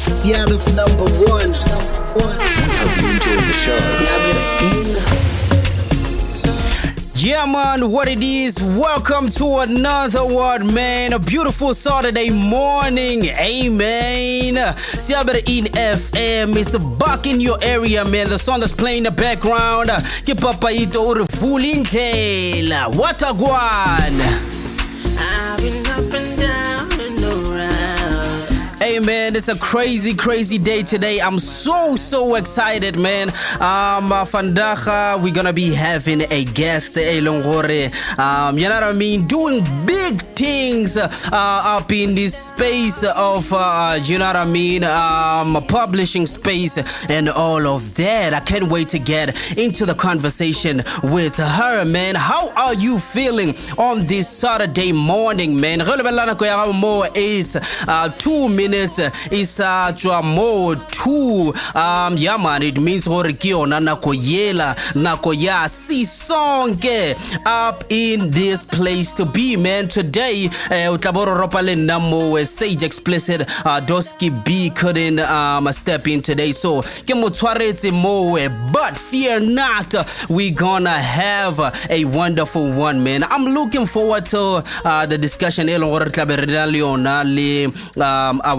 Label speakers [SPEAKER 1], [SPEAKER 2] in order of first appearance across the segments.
[SPEAKER 1] Seattle's number one.
[SPEAKER 2] Hope you enjoyed the show.
[SPEAKER 3] Yeah, man, what it is. Welcome to another one, man. A beautiful Saturday morning. Amen. Sibahle FM is the buck in your area, man. The song that's playing in the background. Ke papa ito re fooling kela. What a guan.
[SPEAKER 1] I've been up and down and around.
[SPEAKER 3] Hey man, it's a crazy day today. I'm so excited, man. Vandaag we're gonna be having a guest, you know what I mean, doing big things up in this space of you know what I mean, publishing space and all of that. I can't wait to get into the conversation with her, man. How are you feeling on this Saturday morning, man? Is 2 minutes is more 2 yeah man, it means gore ke yona nako yela nako ya sisonke up in this place to be, man. Today utlaboro ropa le namo Sage Xplicit Doski B couldn't step in today, so ke mo tshwaretse mowe, but fear not, we gonna have a wonderful one, man. I'm looking forward to the discussion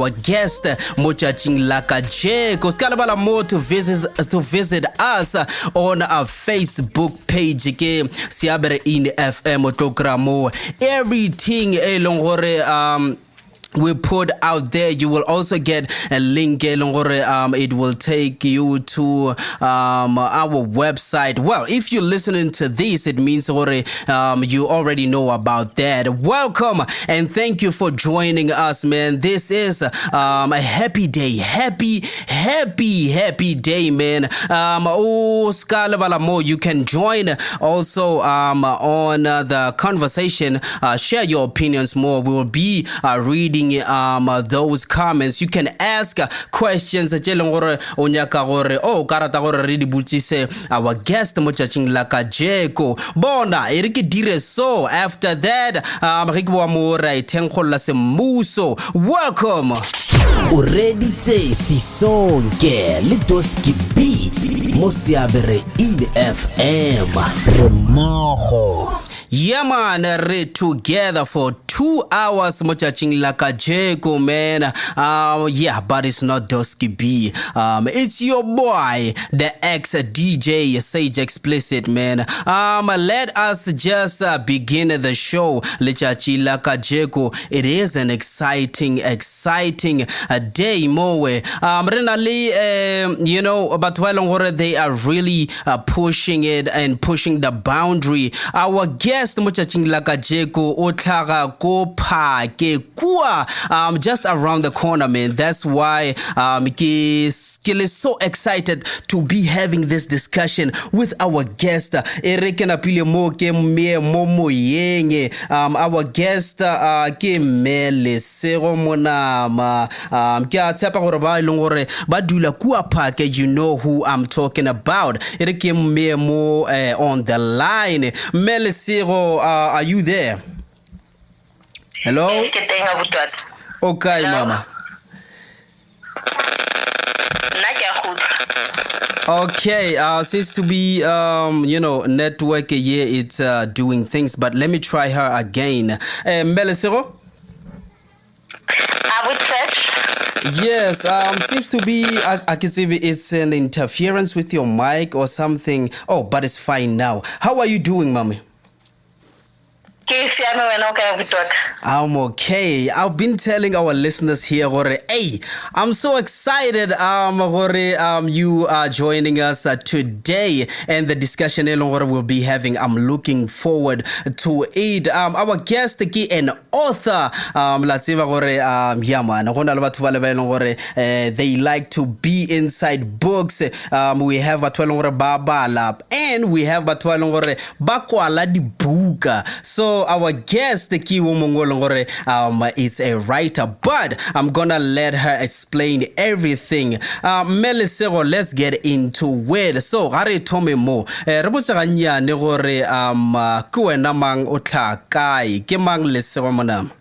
[SPEAKER 3] our guest Mochaching Lakajeko Skalabala more to visit us on our Facebook page ke Sibahle FM Otokramo. Everything we put out there, you will also get a link. It will take you to our website. Well, if you're listening to this, it means you already know about that. Welcome and thank you for joining us, man. This is a happy day, happy day, man. You can join also on the conversation. Share your opinions more. We will be reading those comments. You can ask questions. Our guest Mochaching Lakajeko bona erike dire so. After that welcome.
[SPEAKER 1] Already say sisonke Lidoski B Sibahle FM Remoho.
[SPEAKER 3] Yeah, man, together for 2 hours, Mochaching Lakajeko, man. Yeah, but it's not Doski B. It's your boy, the ex-DJ Sage Xplicit, man. Let us just begin the show. Lichachi Lakajeko. It is an exciting day, Moe. Renali, you know, but while they are really pushing it and pushing the boundary. Our guest Mochaching Lakajeko Otlaga ko Phake kua just around the corner, man. That's why Skill is so excited to be having this discussion with our guest. Our guest ke Lesego Monama. You know who I'm talking about. On the line. Lesego, are you there? Hello? Okay,
[SPEAKER 4] hello?
[SPEAKER 3] Mama. Okay, seems to be you know, network here, it's doing things, but let me try her again. Lesego?
[SPEAKER 4] I would search.
[SPEAKER 3] Yes, seems to be I can see it's an interference with your mic or something. Oh, but it's fine now. How are you doing, Mommy? I'm okay. I've been telling our listeners here, hey, I'm so excited you are joining us today, and the discussion we'll be having. I'm looking forward to it. Our guest an author, they like to be inside books. We have Babalab and we have Bakwala di Buka. So our guest, is a writer, but I'm gonna let her explain everything. Lesego, let's get into it. So, Gare Tome Mo, Rabosaganya Negore, Kuenamang Otla Kai, Kemang Lesego Monama.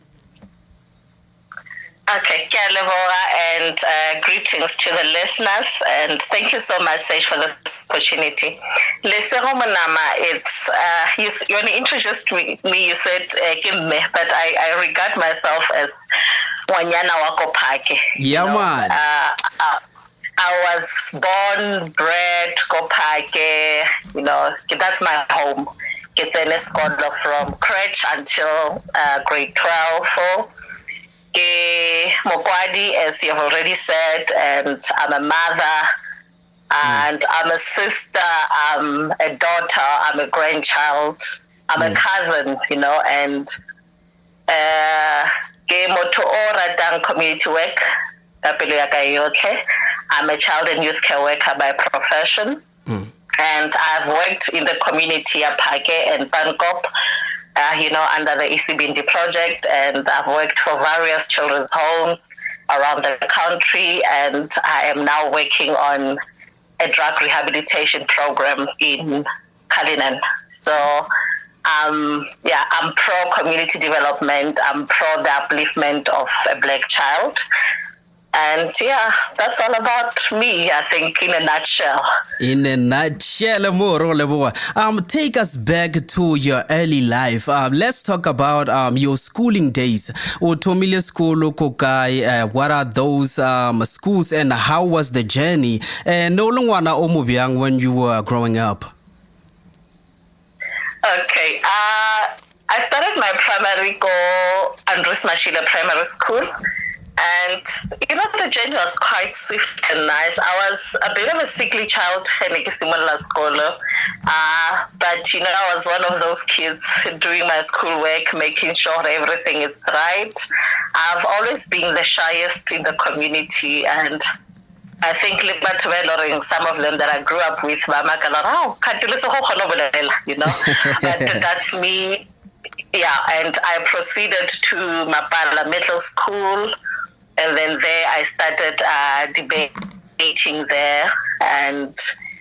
[SPEAKER 4] Okay, ke a leboga, and greetings to the listeners, and thank you so much, Sage, for this opportunity. Lesego Monama, it's you only introduced me. You said Kimme, but I regard myself as Wanyana wako Phake.
[SPEAKER 3] Yeah, man.
[SPEAKER 4] I was born, bred, go Phake. That's my home. It's in a school from crèche until grade 12. Mokwadi, as you've already said, and I'm a mother, and I'm a sister, I'm a daughter, I'm a grandchild, I'm a cousin, and moto ora dang community work. I'm a child and youth care worker by profession, and I've worked in the community at Phake and Pankop, under the ECBND project, and I've worked for various children's homes around the country, and I am now working on a drug rehabilitation program in Cullinan. So, I'm pro community development, I'm pro the upliftment of a Black child. And that's all about me, I think, in a nutshell.
[SPEAKER 3] In a nutshell, take us back to your early life. Let's talk about your schooling days. Utomile school kokai. What are those schools, and how was the journey? And no longer omubiang when you were growing up.
[SPEAKER 4] Okay, I started my primary go Andres Mashila Primary School. And, the journey was quite swift and nice. I was a bit of a sickly child, but, I was one of those kids doing my schoolwork, making sure everything is right. I've always been the shyest in the community, and I think some of them that I grew up with, but that's me. Yeah, and I proceeded to Mapala Middle School. And then there I started debating there, and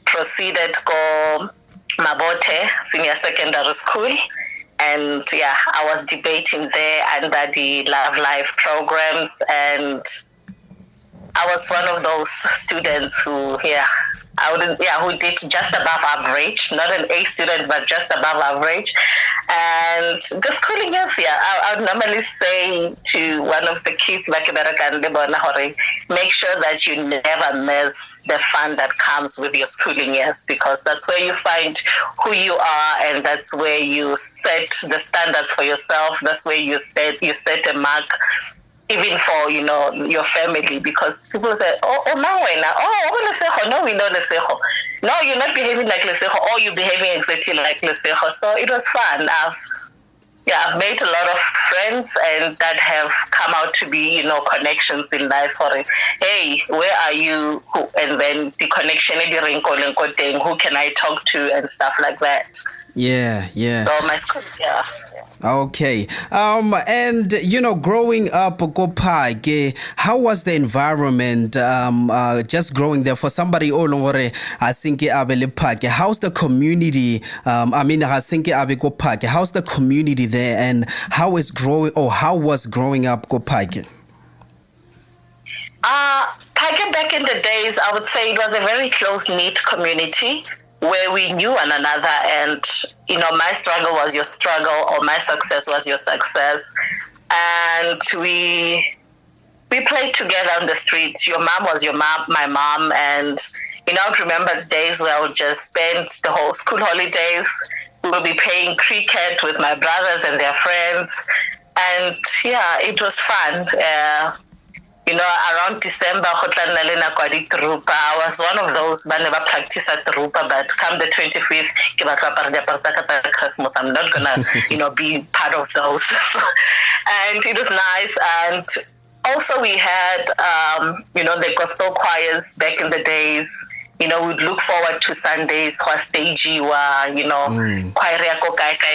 [SPEAKER 4] proceeded go Mabote Senior Secondary School. And I was debating there under the Love Life programs, and I was one of those students who who did just above average, not an A student, but just above average. And the schooling years, I would normally say to one of the kids, make sure that you never miss the fun that comes with your schooling years, because that's where you find who you are, and that's where you set the standards for yourself. That's where you set a mark, even for, your family, because people say, no, we know Lesego. No, you're not behaving like Lesego, or you're behaving exactly like Lesego. So it was fun. I've made a lot of friends, and that have come out to be, connections in life for, hey, where are you? And then the connection, who can I talk to, and stuff like that.
[SPEAKER 3] Yeah.
[SPEAKER 4] So my school,
[SPEAKER 3] Okay. And growing up Phake, how was the environment just growing there for somebody olongore asinke abele Phake? How's the community? Asinke abe ko Phake. How's the community there, and how was growing up Phake?
[SPEAKER 4] Phake back in the days, I would say it was a very close-knit community, where we knew one another, and my struggle was your struggle, or my success was your success, and we played together on the streets. Your mom was your mom, my mom, and I remember days where I would just spend the whole school holidays. We would be playing cricket with my brothers and their friends, and it was fun. Around December, I was one of those who never practice at Rupa, but come the 25th, Christmas, I'm not gonna, be part of those. And it was nice. And also we had, the gospel choirs back in the days. We'd look forward to Sundays, where stagey choir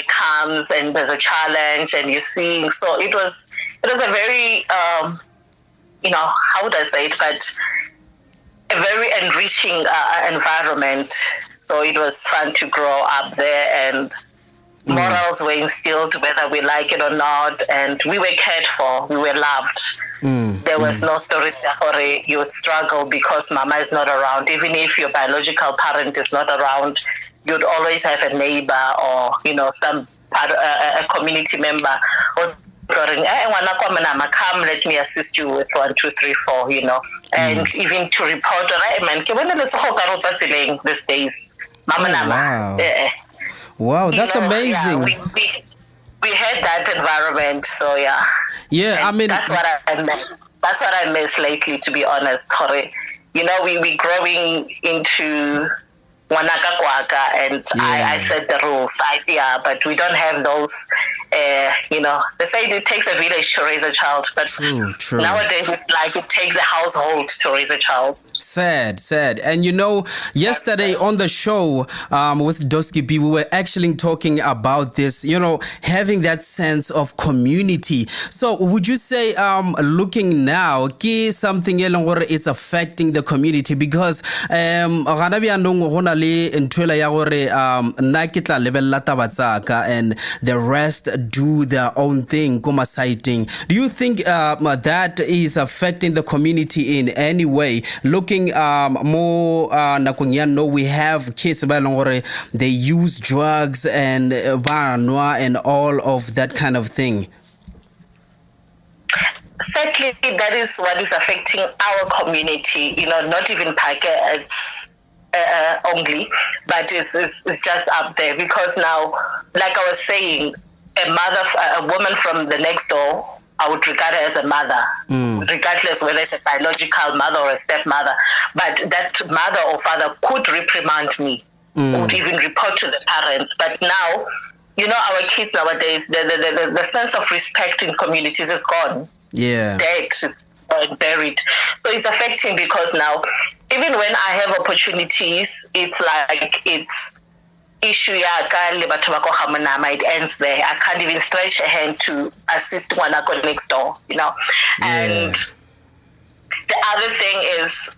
[SPEAKER 4] comes, and there's a challenge, and you sing. So it was a very how would I say it, but a very enriching environment. So it was fun to grow up there, and Morals were instilled whether we like it or not, and we were cared for, we were loved. There was no story or you would struggle because mama is not around. Even if your biological parent is not around, you'd always have a neighbor or, some a community member or come, let me assist you with 1, 2, 3, 4, and even to report, these days.
[SPEAKER 3] Wow. Wow, that's amazing.
[SPEAKER 4] We had that environment, so yeah.
[SPEAKER 3] Yeah,
[SPEAKER 4] and that's what I miss. That's what I miss lately, to be honest. We growing into Wanaka Kwaka, and I set the rules. But we don't have those. They say it takes a village to raise a child, but
[SPEAKER 3] true.
[SPEAKER 4] Nowadays it's like it takes a household to raise a child.
[SPEAKER 3] Sad. And yesterday on the show with Dosky B, we were actually talking about this, having that sense of community. So would you say looking now, something is affecting the community? Because and the rest do their own thing. Do you think that is affecting the community in any way? Looking more we have kids they use drugs and and all of that kind of thing.
[SPEAKER 4] Sadly, that is what is affecting our community. Not even Phake, it's only, but it's just up there, because now, like I was saying, a woman from the next door, I would regard her as a mother, regardless whether it's a biological mother or a stepmother. But that mother or father could reprimand me, would even report to the parents. But now, our kids nowadays, the sense of respect in communities is gone.
[SPEAKER 3] Yeah.
[SPEAKER 4] It's dead. It's buried. So it's affecting, because now, even when I have opportunities, it's like it's issue it ends there. I can't even stretch a hand to assist one next door, And the other thing is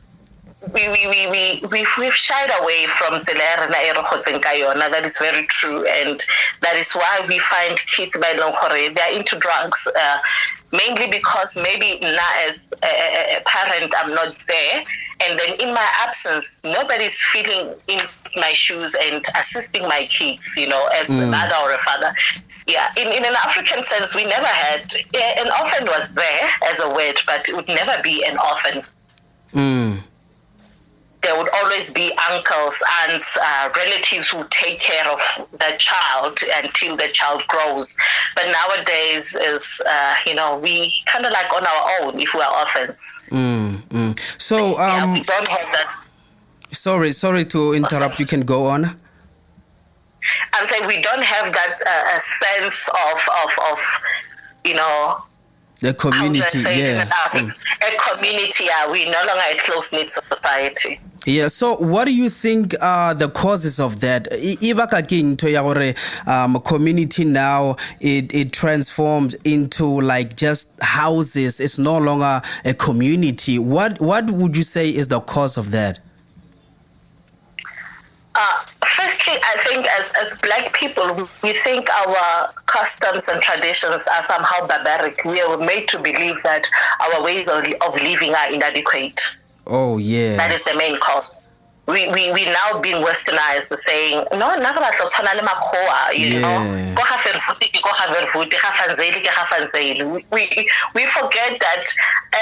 [SPEAKER 4] we've shied away from that is very true, and that is why we find kids they're into drugs, mainly because maybe now as a parent I'm not there, and then in my absence nobody's feeling in my shoes and assisting my kids, as a mother or a father. Yeah, in an African sense, we never had, an orphan was there as a word, but it would never be an orphan. There would always be uncles, aunts, relatives who take care of the child until the child grows. But nowadays is, we kind of like on our own if we are orphans.
[SPEAKER 3] So,
[SPEAKER 4] we don't have that.
[SPEAKER 3] Sorry to interrupt. You can go on.
[SPEAKER 4] I'm saying we don't have that sense of
[SPEAKER 3] the community.
[SPEAKER 4] A community. We're no longer a close-knit society.
[SPEAKER 3] Yeah, so what do you think are the causes of that? Community now, it transformed into like just houses. It's no longer a community. What would you say is the cause of that?
[SPEAKER 4] Firstly, I think as Black people, we think our customs and traditions are somehow barbaric. We are made to believe that our ways of living are inadequate.
[SPEAKER 3] Oh, yeah.
[SPEAKER 4] That is the main cause. We now being westernized, saying, no, we forget that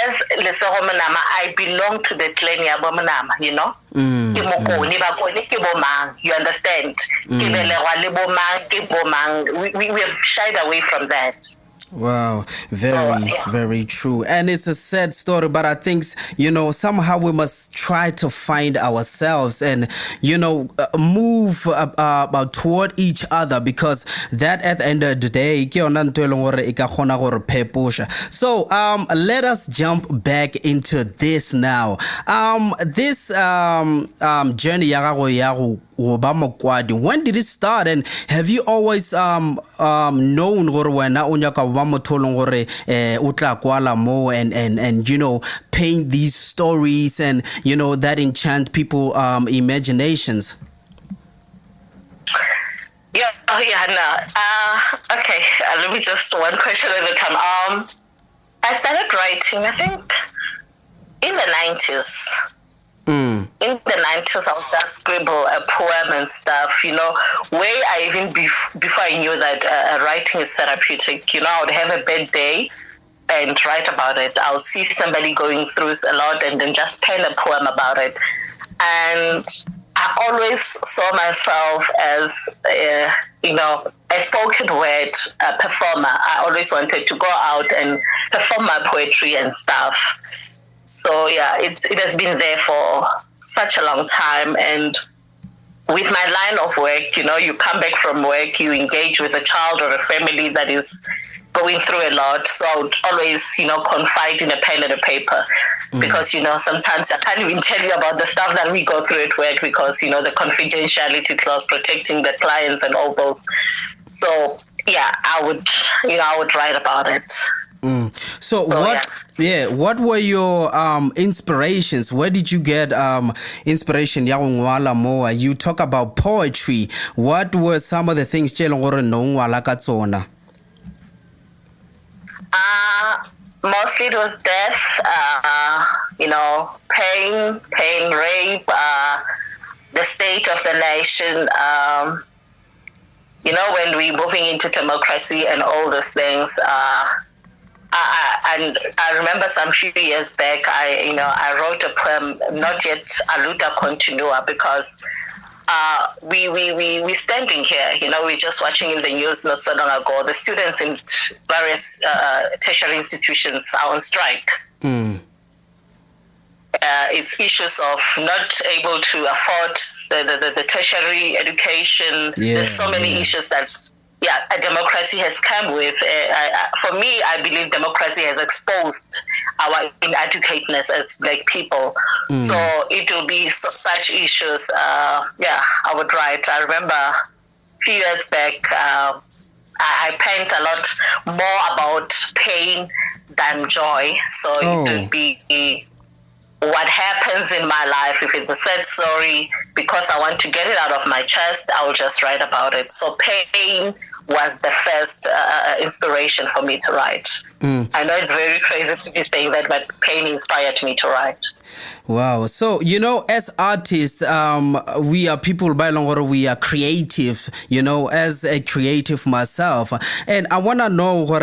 [SPEAKER 4] as Lesego Monama, I belong to the clan ya Monama, you understand? We have shied away from that.
[SPEAKER 3] Wow, very true. And it's a sad story, but I think, somehow we must try to find ourselves and, move toward each other, because that at the end of the day, so let us jump back into this now. This journey, when did it start, and have you always known and paint these stories and that enchant people imaginations?
[SPEAKER 4] Yeah, oh yeah, no. Okay, let me just one question at a time. I started writing, I think, in the 90s. In the 90s, I would just scribble a poem and stuff, way I even, before I knew that writing is therapeutic, I would have a bad day and write about it. I would see somebody going through a lot and then just pen a poem about it. And I always saw myself as, a spoken word performer. I always wanted to go out and perform my poetry and stuff. So yeah, it has been there for such a long time. And with my line of work, you come back from work, you engage with a child or a family that is going through a lot. So I would always, confide in a pen and a paper because, sometimes I can't even tell you about the stuff that we go through at work because, the confidentiality clause protecting the clients and all those. So yeah, I would write about it.
[SPEAKER 3] So what? Yeah, what were your inspirations? Where did you get inspiration? More. You talk about poetry. What were some of the things?
[SPEAKER 4] Mostly it was death, pain, rape, the state of the nation. When we're moving into democracy and all those things. And I remember some few years back, I wrote a poem, not yet Aluta Continua, because we standing here, we're just watching in the news not so long ago. The students in various tertiary institutions are on strike. It's issues of not able to afford the tertiary education. There's so many issues that a democracy has come with. For me, I believe democracy has exposed our inadequateness as Black people. So it will be such issues. I would write. I remember a few years back, I penned a lot more about pain than joy. So it would be what happens in my life. If it's a sad story, because I want to get it out of my chest, I will just write about it. So pain was the first inspiration for me to write. I know it's very crazy to be saying that, but pain inspired me to write.
[SPEAKER 3] Wow. So, as artists, we are people by longer, we are creative, as a creative myself. And I want to know what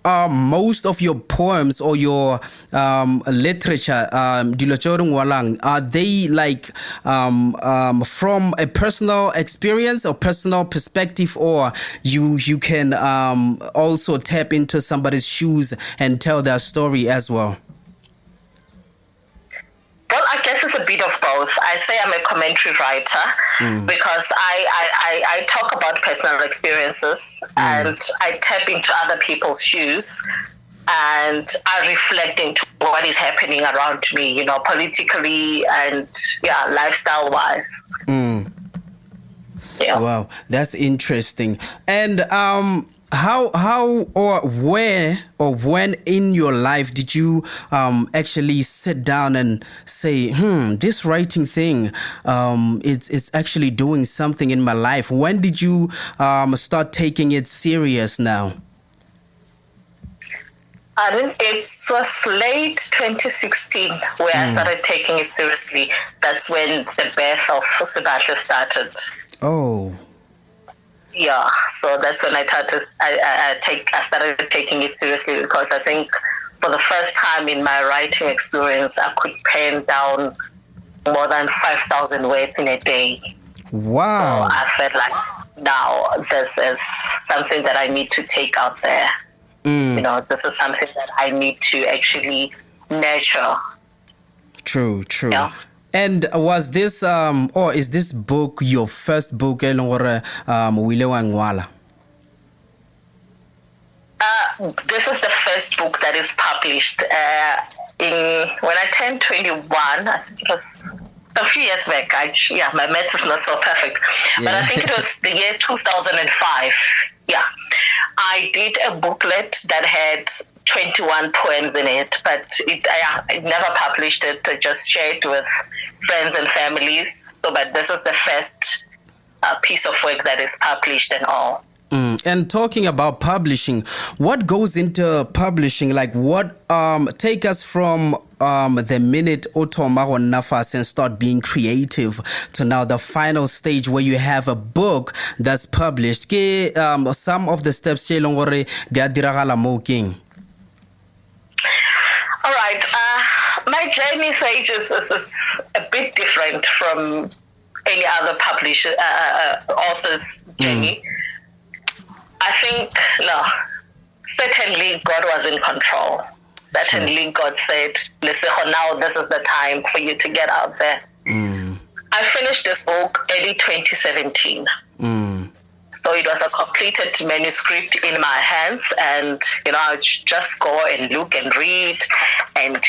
[SPEAKER 3] most of your poems or your literature, are they like from a personal experience or personal perspective, or you can also tap into somebody's shoes and tell their story as well?
[SPEAKER 4] Well, I guess it's a bit of both. I say I'm a commentary writer because I talk about personal experiences and I tap into other people's shoes and I reflect into what is happening around me, politically and lifestyle-wise. Yeah.
[SPEAKER 3] Wow, that's interesting. And how or where or when in your life did you actually sit down and say, this writing thing, it's actually doing something in my life? When did you start taking it serious now?
[SPEAKER 4] It was late 2016 where I started taking it seriously. That's when the birth of Sibahle started.
[SPEAKER 3] Oh.
[SPEAKER 4] Yeah, so that's when I started taking it seriously, because I think for the first time in my writing experience, I could pen down more than 5,000 words in a day.
[SPEAKER 3] Wow.
[SPEAKER 4] So I felt like now this is something that I need to take out there. This is something that I need to actually nurture.
[SPEAKER 3] True.
[SPEAKER 4] Yeah.
[SPEAKER 3] And was this or is this book your first book, Wile Wangwala?
[SPEAKER 4] This is the first book that is published. When I turned 21, I think it was a few years back. My math is not so perfect, but I think it was the year 2005. Yeah, I did a booklet that had 21 poems in it, but I never published it. I just shared with friends and family. But this is the first piece of work that is published and all.
[SPEAKER 3] And talking about publishing, what goes into publishing? Like what take us from the minute Otoma on Nafas and start being creative to now the final stage where you have a book that's published. Ke some of the steps tse leng gore di a diragala mo keng?
[SPEAKER 4] All right. My journey stage is a bit different from any other publisher author's journey. I think, certainly God was in control. Certainly God said, Lesego, now this is the time for you to get out there. I finished this book early 2017. So it was a completed manuscript in my hands, and, I would just go and look and read and,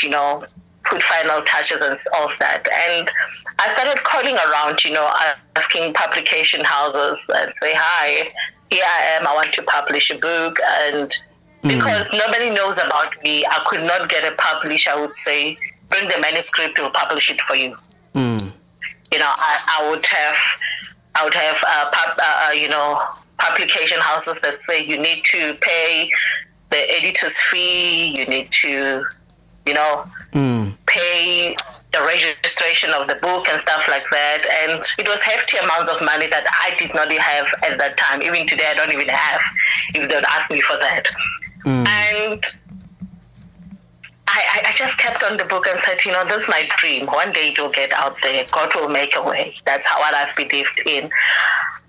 [SPEAKER 4] put final touches and all of that. And I started calling around, asking publication houses and say, hi, here I am, I want to publish a book. And because nobody knows about me, I could not get a publisher. I would say, bring the manuscript, we'll publish it for you. I would have publication houses that say you need to pay the editor's fee, you need to, pay the registration of the book and stuff like that. And it was hefty amounts of money that I did not have at that time. Even today, I don't even have, if they would ask me for that. And I just kept on the book and said, this is my dream. One day it will get out there. God will make a way. That's what I've believed in.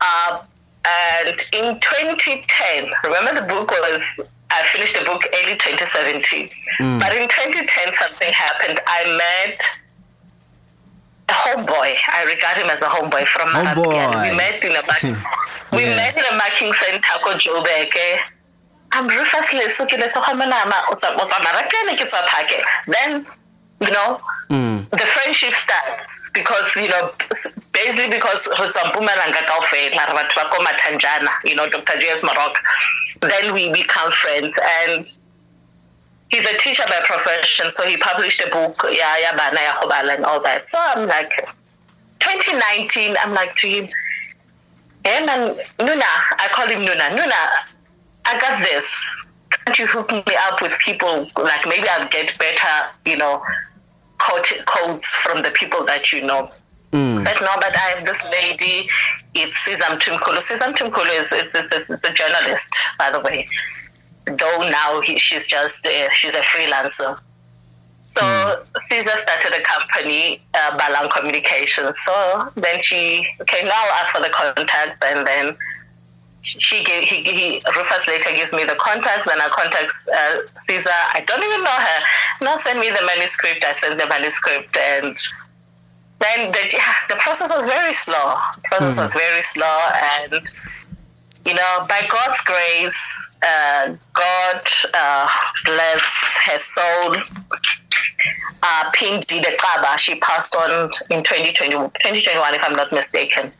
[SPEAKER 4] And in 2010, remember I finished the book early 2017. But in 2010, something happened. I met a homeboy. I regard him as a homeboy from Mahapian. We met in a marking center called Joburg. I'm Rufus Lesego Monama. Then, the friendship starts because, basically because Dr. J.S. Marok. Then we become friends, and he's a teacher by profession, so he published a book, and all that. So I'm like, 2019, I'm like to him, hey man, Nuna, I call him Nuna, I got this. Can't you hook me up with people? Like maybe I'll get better, codes from the people that you know. Said, no, but I have this lady, it's Sizam Tumkulu. Sizam Tumkulu is a journalist, by the way. Though now she's a freelancer. So Caesar started a company, Balang Communications. So then now ask for the contacts, and then Rufus later gives me the contacts, and I contact Caesar. I don't even know her. Now send me the manuscript. I send the manuscript, and then the process was very slow. And by God's grace, God bless her soul. Pindi the Kaba, she passed on in 2021, if I'm not mistaken.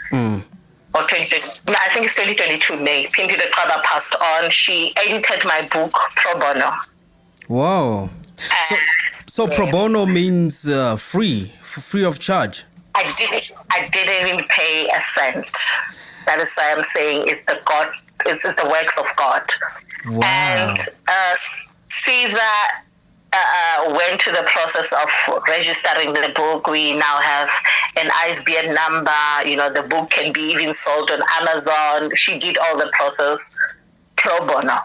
[SPEAKER 4] Or 2020, no, I think it's 2022 May. Pindi the Kaba passed on. She edited my book pro bono.
[SPEAKER 3] Wow. So pro bono means free of charge.
[SPEAKER 4] I didn't even pay a cent. That is why I'm saying it's the works of God.
[SPEAKER 3] Wow.
[SPEAKER 4] And Caesar went to the process of registering the book. We now have an ISBN number. The book can be even sold on Amazon. She did all the process pro bono.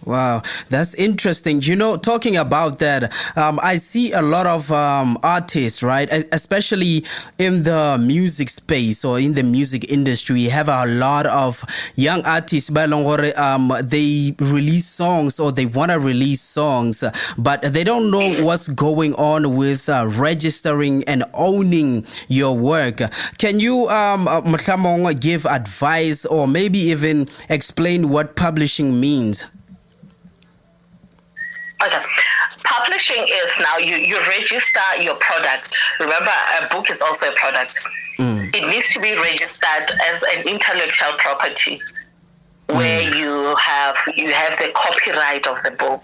[SPEAKER 3] Wow, that's interesting. Talking about that, I see a lot of artists, right? Especially in the music space or in the music industry, have a lot of young artists. They release songs or they want to release songs, but they don't know what's going on with registering and owning your work. Can you, Mhlamong, give advice or maybe even explain what publishing means?
[SPEAKER 4] Okay. Publishing is now you register your product. Remember, a book is also a product. It needs to be registered as an intellectual property where you have the copyright of the book.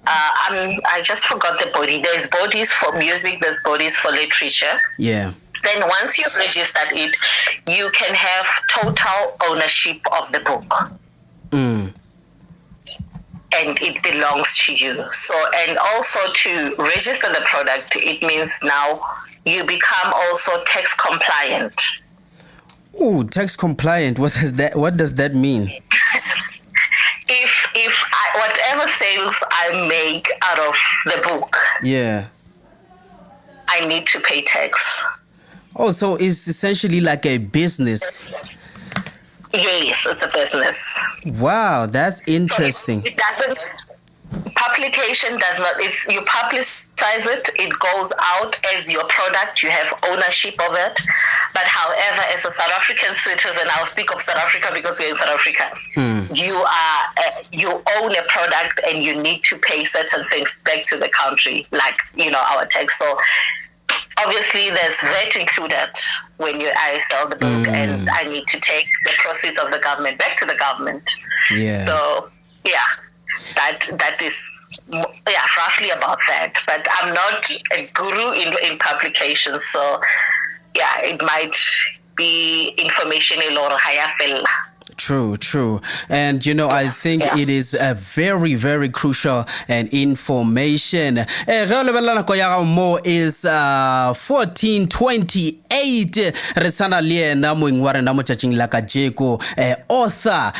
[SPEAKER 4] I just forgot the body. There's bodies for music, there's bodies for literature.
[SPEAKER 3] Yeah.
[SPEAKER 4] Then once you've registered it, you can have total ownership of the book.
[SPEAKER 3] Mm.
[SPEAKER 4] And it belongs to you. So, and also to register the product, it means now you become also tax compliant.
[SPEAKER 3] Oh, tax compliant. What does that mean?
[SPEAKER 4] If whatever sales I make out of the book,
[SPEAKER 3] Yeah.
[SPEAKER 4] I need to pay tax.
[SPEAKER 3] Oh, so it's essentially like a business.
[SPEAKER 4] Yes, it's a business.
[SPEAKER 3] Wow, that's interesting.
[SPEAKER 4] So it doesn't. Publication does not. It's you publicize it. It goes out as your product. You have ownership of it. But however, as a South African citizen, I'll speak of South Africa because we're in South Africa. You own a product and you need to pay certain things back to the country, like our tax. So obviously, there's VAT included when I sell the book, and I need to take the proceeds of the government back to the government.
[SPEAKER 3] Yeah.
[SPEAKER 4] So that is roughly about that. But I'm not a guru in publications, so it might be information or higher.
[SPEAKER 3] True. And, I think it is a very, very crucial and information. Mo is 1428. Resana liena moingware na mochaching la kajeko. Author,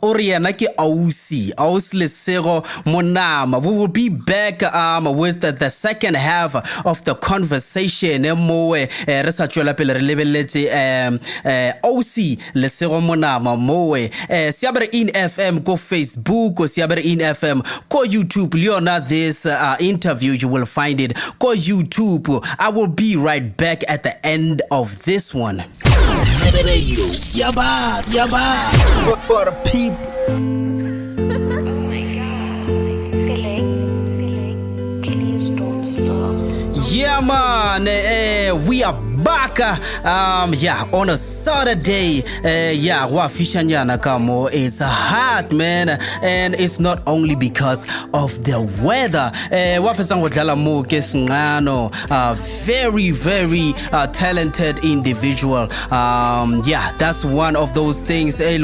[SPEAKER 3] Oriana ki Ausi Lesego Monama. We will be back with the second half of the conversation. Moe, Resachula Pele Lebelete, Ausi Lesego Monama. Moe Sibahle in FM go Facebook or Sibahle in FM go YouTube. Leona, this interview you will find it go YouTube. I will be right back at the end of this one. Radio Yaba for the people. Yeah, man, we are back on a Saturday. Wafishanyana kamo is hot, man, and it's not only because of the weather. Very, very talented individual. That's one of those things. When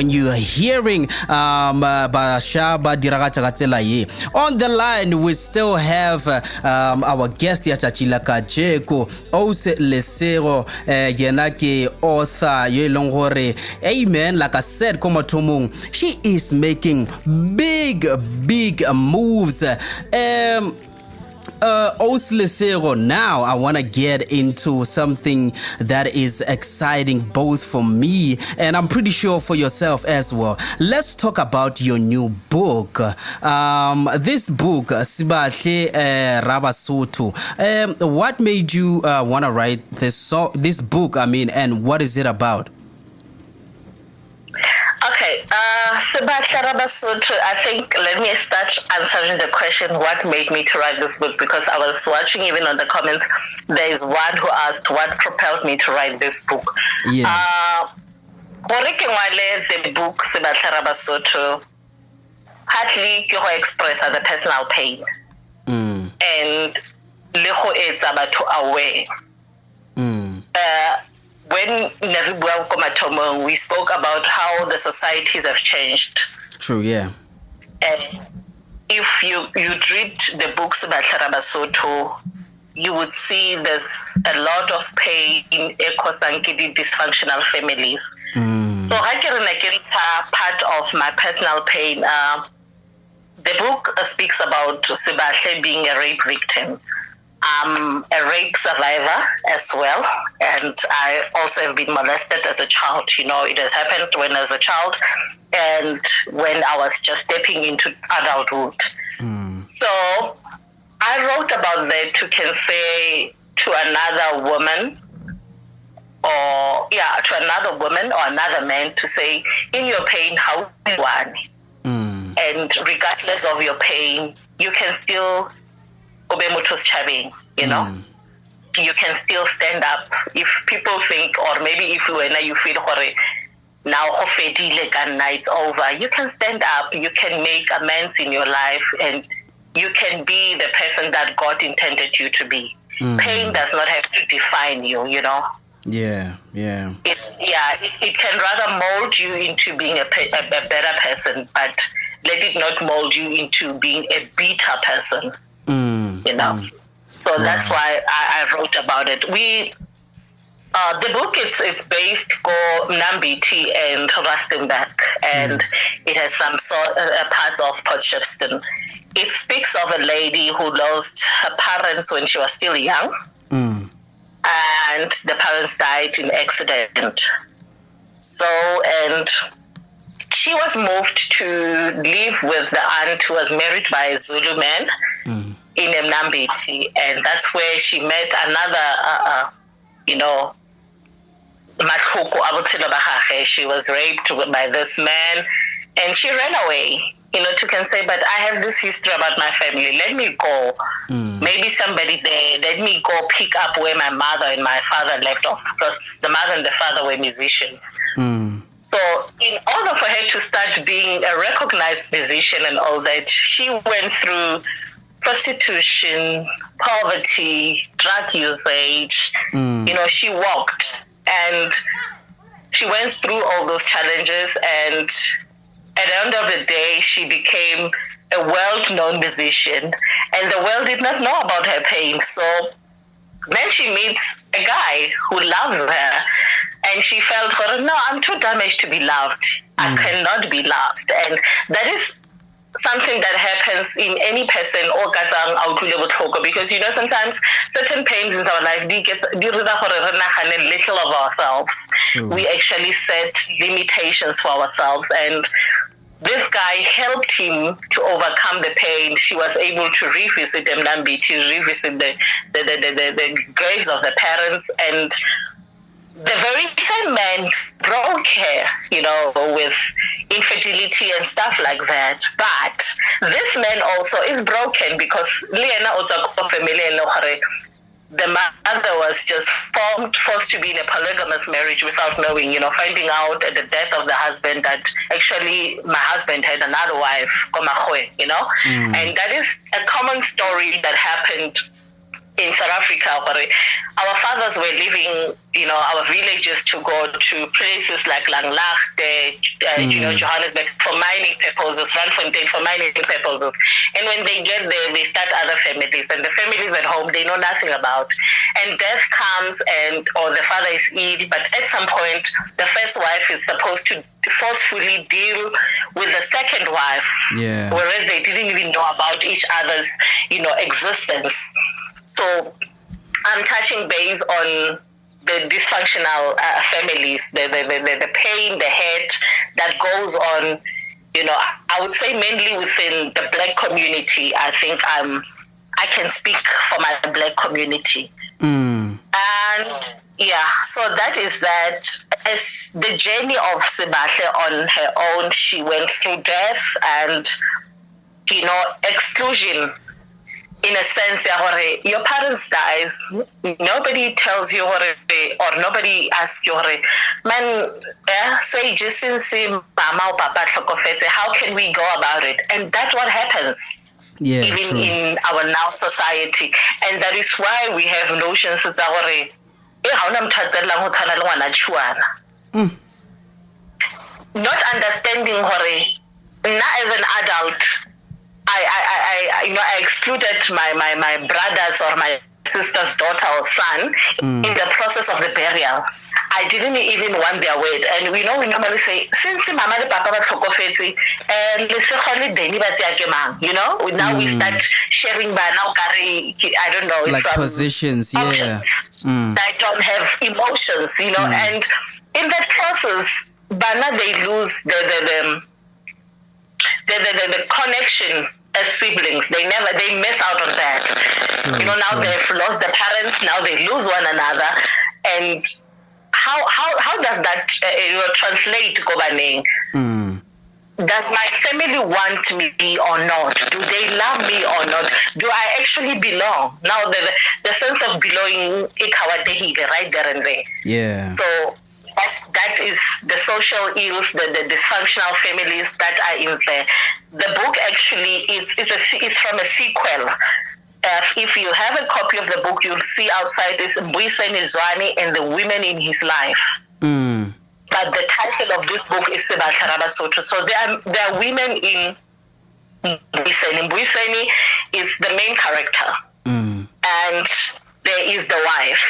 [SPEAKER 3] you're hearing on the line, we still have our guest Yachachila Kajeko Ose Lesego Yenake author Yelongore. Amen. Like I said, Komatomung, she is making big moves. Lesego, now I want to get into something that is exciting both for me and I'm pretty sure for yourself as well. Let's talk about your new book. This book, Sibahle Rabasotho. What made you want to write this book? And what is it about?
[SPEAKER 4] Okay, Sibahle Rabasotho, I think let me start answering the question, what made me to write this book? Because I was watching even on the comments, there is one who asked what propelled me to write this book.
[SPEAKER 3] Yeah.
[SPEAKER 4] The book, Sibahle Rabasotho, partly to express the personal pain. And it's about to aware. When we spoke about how the societies have changed. True, yeah. And if you read the books about Rabasotho, you would see there's a lot of pain in dysfunctional families. So I can part of my personal pain. The book speaks about Sibahle being a rape victim. I'm a rape survivor as well, and I also have been molested as a child. It has happened when I was a child and when I was just stepping into adulthood. So I wrote about that to can say to another woman or another man to say, in your pain, how do you want? And regardless of your pain, you can still you can still stand up. If people think, or maybe if you feel now it's over, you can stand up, you can make amends in your life, and you can be the person that God intended you to be. Pain does not have to define you, you know.
[SPEAKER 3] Yeah.
[SPEAKER 4] It can rather mold you into being a better person, but let it not mold you into being a bitter person, you know. So that's why I wrote about it. The book it's based on Mnambiti and Rustenburg, and it has some parts of Port Shepstone. It speaks of a lady who lost her parents when she was still young, and the parents died in accident. So, and she was moved to live with the aunt who was married by a Zulu man in Mnambiti, and that's where she met another, she was raped by this man, and she ran away. To can say, but I have this history about my family. Let me go. Maybe somebody there. Let me go pick up where my mother and my father left off, because the mother and the father were musicians. So in order for her to start being a recognized musician and all that, she went through prostitution, poverty, drug usage. She walked, and she went through all those challenges, and at the end of the day, she became a world-known musician, and the world did not know about her pain. So then she meets a guy who loves her, and she felt, no, I'm too damaged to be loved. I cannot be loved. And that is something that happens in any person, or because sometimes certain pains in our life, we get little of ourselves.
[SPEAKER 3] True.
[SPEAKER 4] We actually set limitations for ourselves, and this guy helped him to overcome the pain. She was able to revisit Mnambi, to revisit the graves of the parents, and the very same man broke her, with infertility and stuff like that. But this man also is broken because the mother was just forced to be in a polygamous marriage without knowing, finding out at the death of the husband that actually my husband had another wife, and that is a common story that happened in South Africa. Our fathers were leaving, our villages to go to places like Langlaagte, Johannesburg for mining purposes, Randfontein for mining purposes. And when they get there, they start other families, and the families at home they know nothing about. And death comes, or the father is ill, but at some point, the first wife is supposed to forcefully deal with the second wife, whereas they didn't even know about each other's, existence. So I'm touching base on the dysfunctional families, the pain, the hate that goes on, I would say mainly within the Black community. I think I can speak for my Black community. And so that is that. As the journey of Sibahle on her own, she went through death and, exclusion. In a sense, your parents dies, nobody tells you, or nobody asks you, man, say just since mama or papa tlhokofetse, how can we go about it? And that's what happens, even
[SPEAKER 3] true.
[SPEAKER 4] in our now society. And that is why we have notions that not understanding as an adult, I excluded my brother's or my sister's daughter or son in the process of the burial. I didn't even want their word. And we normally say, since mama and papa were tlhokofetse, now we start sharing by now, I don't know.
[SPEAKER 3] Like positions,
[SPEAKER 4] options that don't have emotions, and in that process, Bana, they lose the connection as siblings. They miss out on that. Now they've lost their parents, now they lose one another. And how does that translate, Kobaneng? Does my family want me or not? Do they love me or not? Do I actually belong? Now the sense of belonging, right there and there.
[SPEAKER 3] Yeah.
[SPEAKER 4] So that is the social ills, the dysfunctional families that are in there. The book actually it's from a sequel if you have a copy of the book, you'll see outside is Mbuyiseni Zwane and the women in his life. But the title of this book is Sibahle Rabasotho. So there are women in Mbuyiseni. Mbuyiseni is the main character. And there is the wife.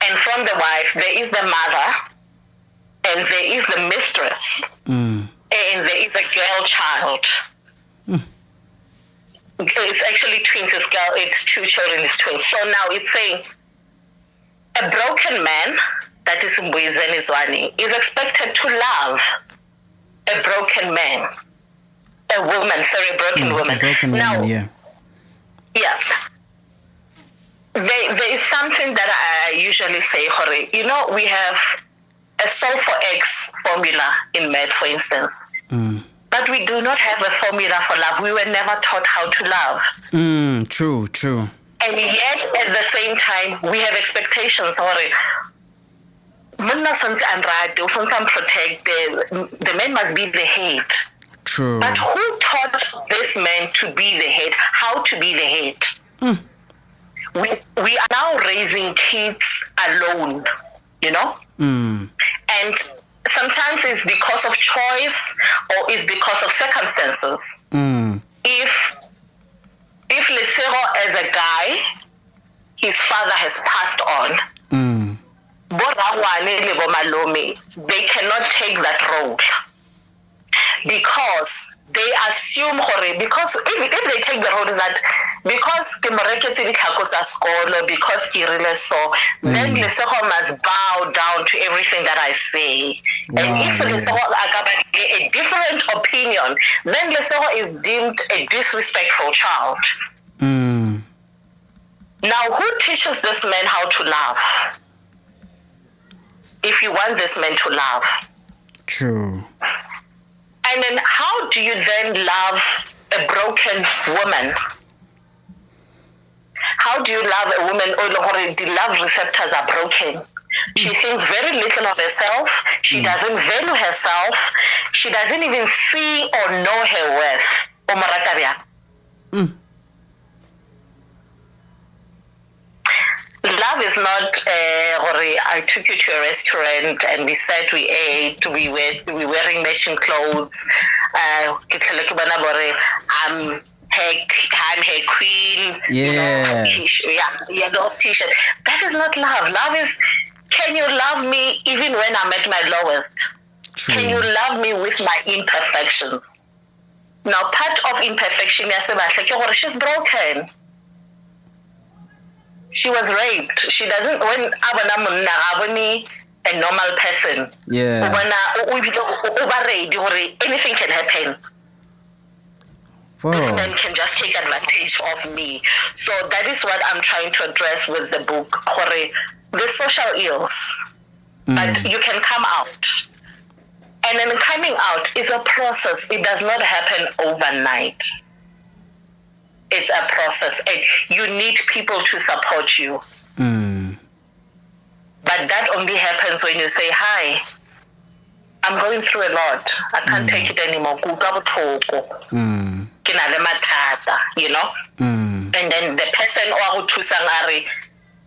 [SPEAKER 4] And from the wife, there is the mother. And there is the mistress. And there is a girl child. It's actually twins. It's two children. It's twins. So now it's saying a broken man, that is Mbuyiseni Zwane, is expected to love a broken man. A woman, sorry, a broken woman.
[SPEAKER 3] A broken
[SPEAKER 4] now,
[SPEAKER 3] woman, yeah.
[SPEAKER 4] Yeah. There is something that I usually say, Hori. You know, we have a solve for X formula in maths, for instance. But we do not have a formula for love. We were never taught how to love.
[SPEAKER 3] True.
[SPEAKER 4] And yet, at the same time, we have expectations. The man must be the head.
[SPEAKER 3] True.
[SPEAKER 4] But who taught this man to be the head? How to be the head? We are now raising kids alone, you know? And sometimes it's because of choice or it's because of circumstances. If Lesego as a guy, his father has passed on, they cannot take that role because they assume because if they take the road is that because ke moreketse ditlhako tsa sekolo, because ke rile so, then Lesego must bow down to everything that I say. And if Lesego a different opinion, then Lesego is deemed a disrespectful child. Now, who teaches this man how to love? If you want this man to love.
[SPEAKER 3] True.
[SPEAKER 4] And then how do you then love a broken woman? How do you love a woman or the love receptors are broken? She thinks very little of herself. She doesn't value herself. She doesn't even see or know her worth. Love is not, I took you to a restaurant and we sat, we ate, we were wearing matching clothes. I'm her queen.
[SPEAKER 3] Yes.
[SPEAKER 4] Yeah, those t-shirts. That is not love. Love is, can you love me even when I'm at my lowest?
[SPEAKER 3] True.
[SPEAKER 4] Can you love me with my imperfections? Now, part of imperfection, she's broken. She was raped. She doesn't, when a normal person, anything can happen.
[SPEAKER 3] Whoa.
[SPEAKER 4] This man can just take advantage of me. So that is what I'm trying to address with the book, the social ills. But you can come out. And then coming out is a process. It does not happen overnight. It's a process. And you need people to support you. But that only happens when you say, hi, I'm going through a lot. I can't take it anymore. You know? And then the person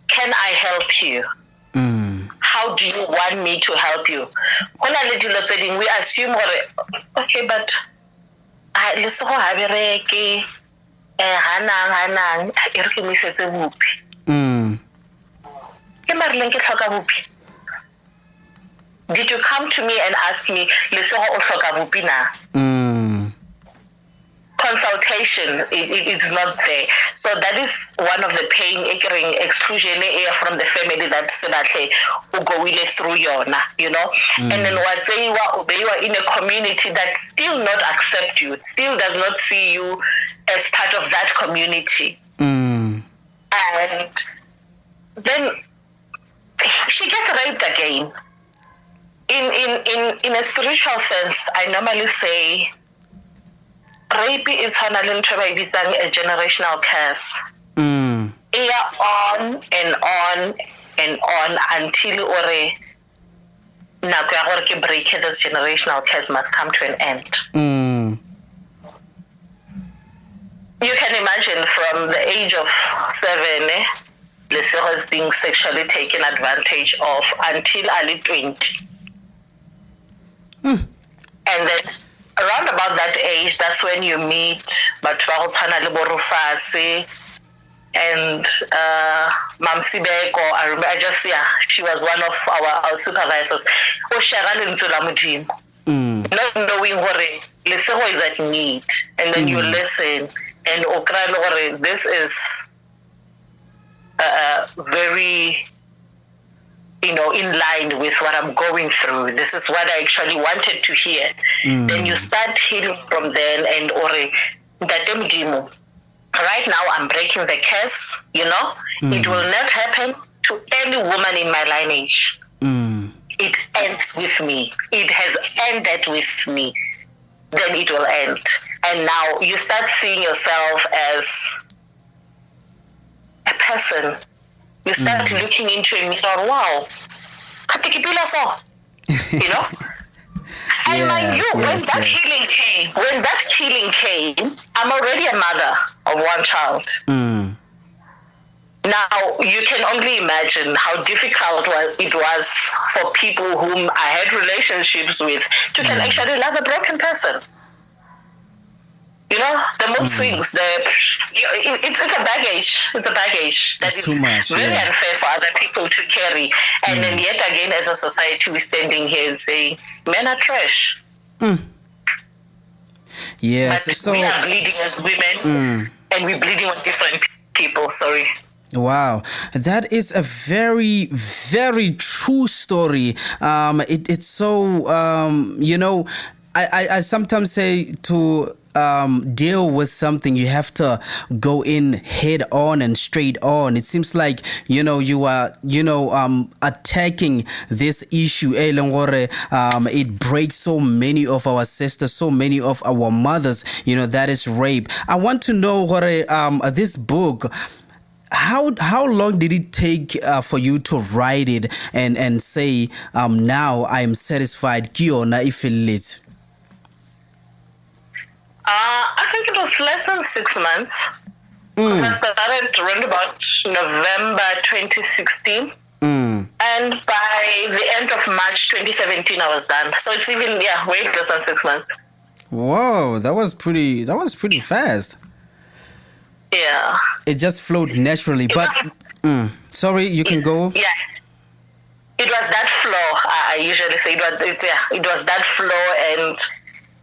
[SPEAKER 4] can I help you? How do you want me to help you? We assume, okay, but did you come to me and ask me, consultation, it is not there. So that is one of the pain exclusion from the family that Sibahle go through yona, you know. And then what they were in a community that still not accept you, still does not see you as part of that community. And then she gets raped again. In a spiritual sense, I normally say rape is a generational curse. On and on and on until this generational curse must come to an end. You can imagine from the age of 7, Lesego is being sexually taken advantage of until early 20. And then around about that age, that's when you meet Batwahotana Liborufasi and Mam Sibeko. I just, she was one of our supervisors. Not knowing what Lesego is at need. And then you listen and this is very, in line with what I'm going through. This is what I actually wanted to hear. Then you start healing from then and right now I'm breaking the curse, It will not happen to any woman in my lineage. It ends with me. It has ended with me. Then it will end. And now you start seeing yourself as a person. You start looking into a mirror. Wow, And mind you, when that healing came, I'm already a mother of one child. Now, you can only imagine how difficult it was for people whom I had relationships with to can actually love a broken person. The mood swings, it's a baggage. It's a baggage that is very unfair for other people to carry. And then yet again, as a society, we're standing here and saying, men are trash.
[SPEAKER 3] Yes.
[SPEAKER 4] But
[SPEAKER 3] so
[SPEAKER 4] we are bleeding as women, and we're bleeding with different people. Sorry.
[SPEAKER 3] Wow, that is a very, very true story. It's so, I sometimes say to deal with something, you have to go in head on and straight on. It seems like, you are, attacking this issue. It breaks so many of our sisters, so many of our mothers, that is rape. I want to know, this book, how long did it take for you to write it and say, now I'm satisfied? Kiona ifelet.
[SPEAKER 4] I think it was less than 6 months. I started around about November 2016. And by the end of March 2017, I was done. So it's even, way less than 6 months.
[SPEAKER 3] Whoa, that was pretty fast.
[SPEAKER 4] Yeah.
[SPEAKER 3] It just flowed naturally. Sorry, you can go.
[SPEAKER 4] Yeah. It was that flow. I usually say it was that flow, and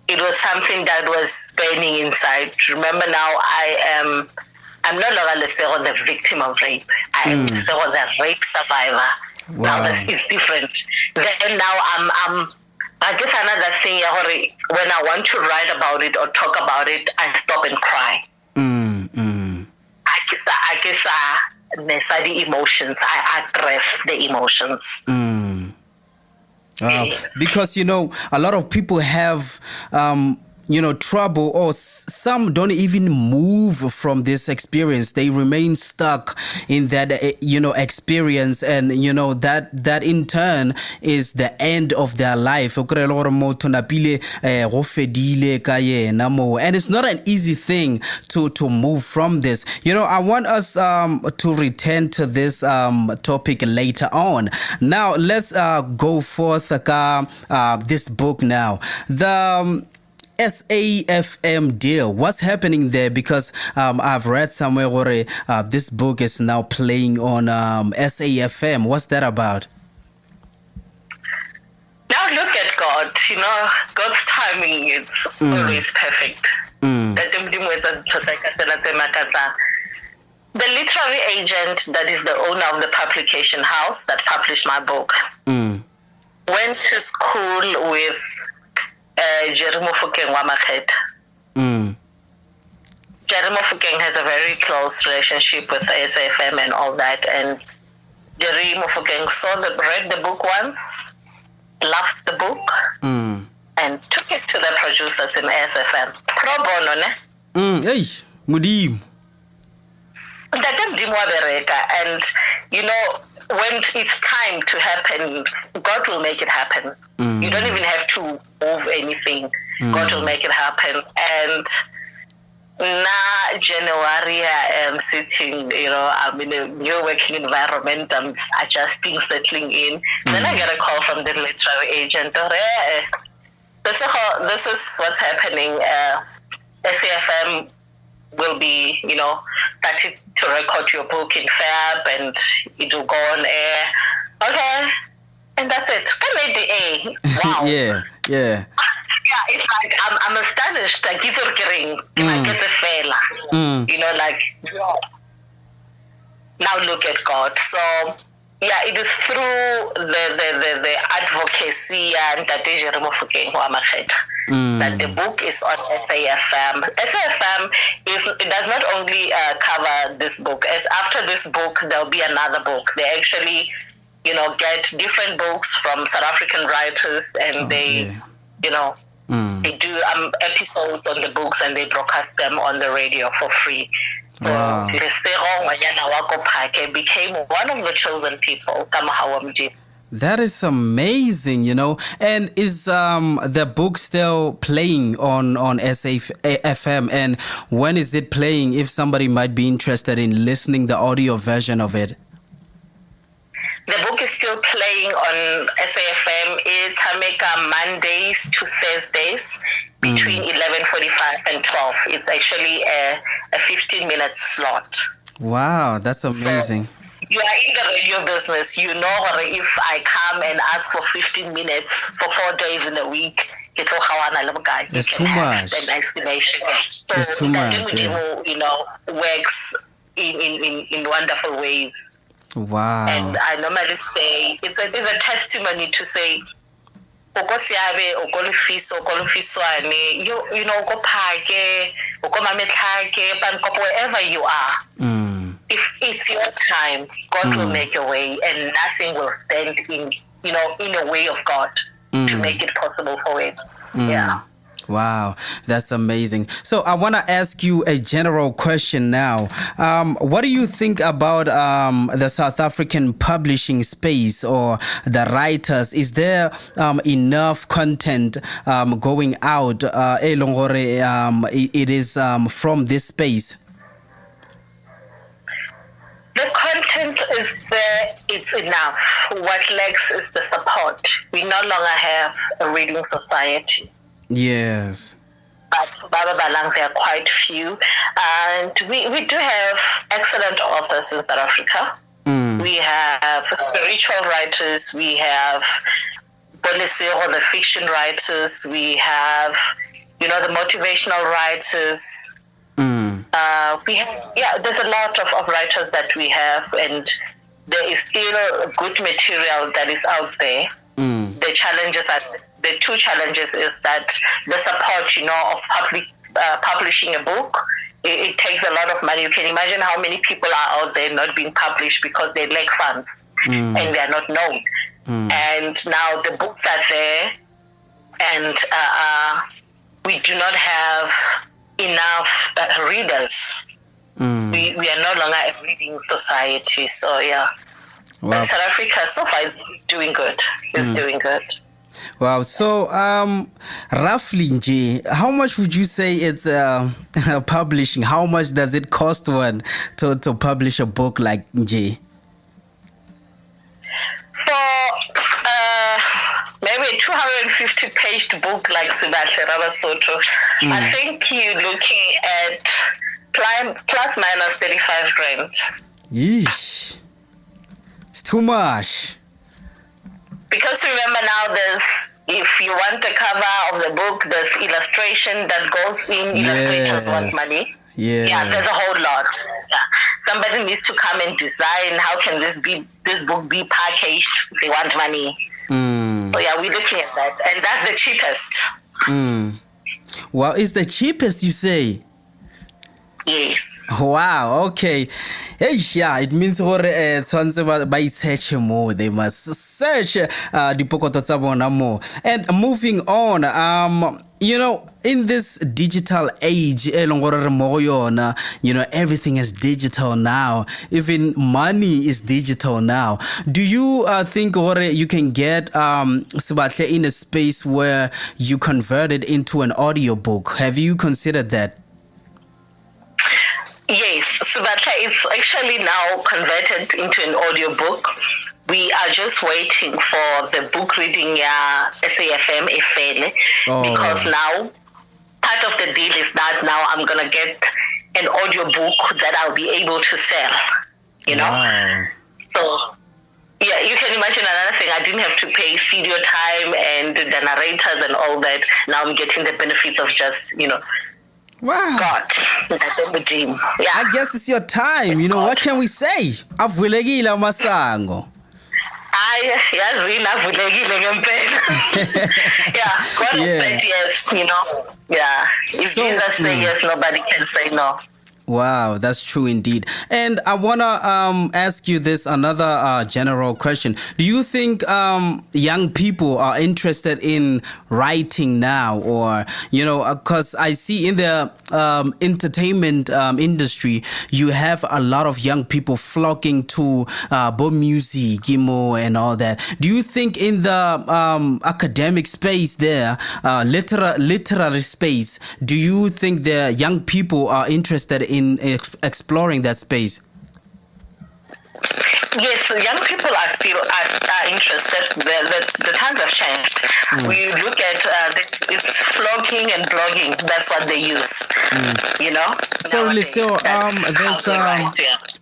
[SPEAKER 4] it was something that was burning inside. Remember now, I'm no longer Lesego, the victim of rape. I am Lesego, the rape survivor.
[SPEAKER 3] Wow.
[SPEAKER 4] Now this is different. Then now I'm I guess another thing, when I want to write about it or talk about it, I stop and cry. I guess the emotions. I address the emotions. Yes.
[SPEAKER 3] Because, a lot of people have, trouble, or some don't even move from this experience. They remain stuck in that, experience, and, that in turn is the end of their life. And it's not an easy thing to move from this. I want us to return to this topic later on. Now, let's go forth this book now. The SAFm deal. What's happening there? Because I've read somewhere where this book is now playing on SAFm. What's that about?
[SPEAKER 4] Now look at God. God's timing is always perfect. The literary agent that is the owner of the publication house that published my book went to school with Phake. Phake has a very close relationship with SAFm and all that, and Phake read the book once, loved the book, and took it to the producers in SAFm. Pro bono, ne?
[SPEAKER 3] Hey, Mudim.
[SPEAKER 4] And when it's time to happen, God will make it happen. You don't even have to move anything. God will make it happen. And Now, January, I am sitting, I'm in a new working environment. I'm adjusting, settling in. Then I get a call from the literary agent. This is what's happening. SAFm will be, starting to record your book in Feb, and it will go on air. Okay. And that's it. Wow.
[SPEAKER 3] Yeah.
[SPEAKER 4] Yeah, it's like I'm astonished. Like it's okay. I get the fella. Now look at God. So yeah, it is through the advocacy and that the book is on SAFm. SAFm it does not only cover this book. As after this book, there'll be another book. They actually get different books from South African writers, and they do episodes on the books, and they broadcast them on the radio for free. So Lesego Monama Phake became one of the chosen people.
[SPEAKER 3] That is amazing, And is the book still playing on SAFm? And when is it playing, if somebody might be interested in listening the audio version of it?
[SPEAKER 4] The book is still playing on SAFm. It's Mondays to Thursdays between 11:45 and 12. It's actually a 15-minute slot.
[SPEAKER 3] Wow, that's amazing.
[SPEAKER 4] So you are in the radio business. If I come and ask for 15 minutes for 4 days in a week,
[SPEAKER 3] it's too much.
[SPEAKER 4] An estimation. So
[SPEAKER 3] it's too much.
[SPEAKER 4] Works in wonderful ways.
[SPEAKER 3] Wow.
[SPEAKER 4] And I normally say it's a testimony to say wherever you are, if it's your time, God will make a way, and nothing will stand in a way of God to make it possible for it. Yeah.
[SPEAKER 3] Wow, that's amazing. So I want to ask you a general question now. What do you think about the South African publishing space or the writers? Is there enough content going out? It is from this space.
[SPEAKER 4] The content is there, it's enough. What lacks is the support. We no longer have a reading society.
[SPEAKER 3] Yes.
[SPEAKER 4] But Baba Balang, there are quite few. And we do have excellent authors in South Africa. We have spiritual writers. We have Lesego, the fiction writers. We have, the motivational writers. We have, there's a lot of writers that we have, and there is still good material that is out there. The challenges are... The two challenges is that the support, of publishing a book, it takes a lot of money. You can imagine how many people are out there not being published because they lack funds and they are not known. And now the books are there, and we do not have enough readers. We are no longer a reading society. So, yeah. Wow. And South Africa, so far, is doing good. It's doing good.
[SPEAKER 3] Wow. So, roughly, Nje, how much would you say it's publishing? How much does it cost one to publish a book like Nje?
[SPEAKER 4] For maybe a 250-page book like Sibahle Rabasotho, I think you're looking at plus minus 35 rand.
[SPEAKER 3] Yeesh. It's too much.
[SPEAKER 4] Because remember now, if you want the cover of the book, there's illustration that goes in. Illustrators want money. Yeah, there's a whole lot. Yeah. Somebody needs to come and design. How can this book be packaged? They want money. So yeah, we're looking at that, and that's the cheapest.
[SPEAKER 3] Well, it's the cheapest, you say?
[SPEAKER 4] Yes.
[SPEAKER 3] Wow, okay. Hey, yeah, it means by search more. They must search the pokoto tsa bona more. And moving on, in this digital age, everything is digital now. Even money is digital now. Do you think you can get Sibahle in a space where you convert it into an audiobook? Have you considered that?
[SPEAKER 4] Yes, Sibahle, it's actually now converted into an audiobook. We are just waiting for the book reading SAFm Efele, because now part of the deal is that now I'm going to get an audiobook that I'll be able to sell, you know?
[SPEAKER 3] Wow.
[SPEAKER 4] So, yeah, you can imagine another thing. I didn't have to pay studio time and the narrators and all that. Now I'm getting the benefits of just,
[SPEAKER 3] Wow.
[SPEAKER 4] God, the dream. Yeah.
[SPEAKER 3] I guess it's your time. You know, what can we say? Avulekile masango.
[SPEAKER 4] Yazini avulekile ngempela. Yeah, God said yes, Yeah. If Jesus say yes, nobody can say no.
[SPEAKER 3] Wow, that's true indeed. And I want to ask you this another general question. Do you think young people are interested in writing now, or, because I see in the entertainment industry, you have a lot of young people flocking to music, and all that. Do you think in the academic space there, literary space, do you think the young people are interested in exploring that space?
[SPEAKER 4] Yes, so young people are still interested. The times have changed. We look at this, it's vlogging and blogging. That's what they use.
[SPEAKER 3] So Lesego,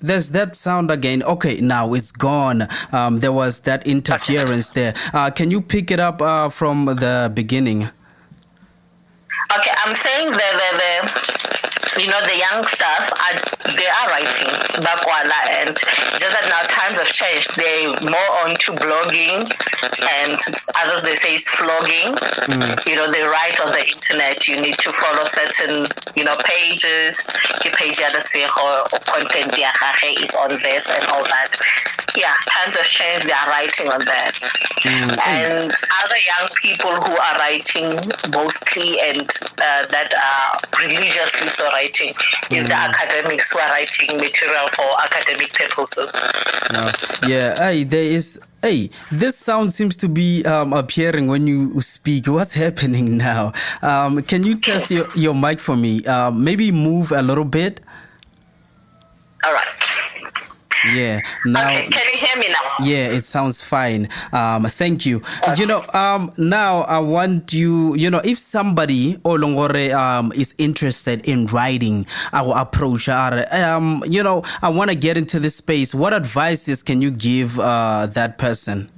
[SPEAKER 3] there's that sound again. Okay, now it's gone. There was that interference there. Can you pick it up from the beginning?
[SPEAKER 4] Okay, I'm saying the youngsters they are writing bakwala, and just that now times have changed. They're more onto blogging, and others they say it's vlogging. They write on the internet. You need to follow certain pages. The page or content is on this and all that. Yeah, times have changed. They are writing on that, and other young people who are writing mostly and that are religiously so writing is the academics who are writing material for academic purposes.
[SPEAKER 3] This sound seems to be appearing when you speak. What's happening now? Can you test your mic for me? Maybe move a little bit.
[SPEAKER 4] All right.
[SPEAKER 3] Yeah. Now,
[SPEAKER 4] okay, can you hear me now?
[SPEAKER 3] Yeah, it sounds fine. Thank you. Now I want you, if somebody Olongore is interested in writing, I will approach her. I want to get into this space. What advices can you give that person?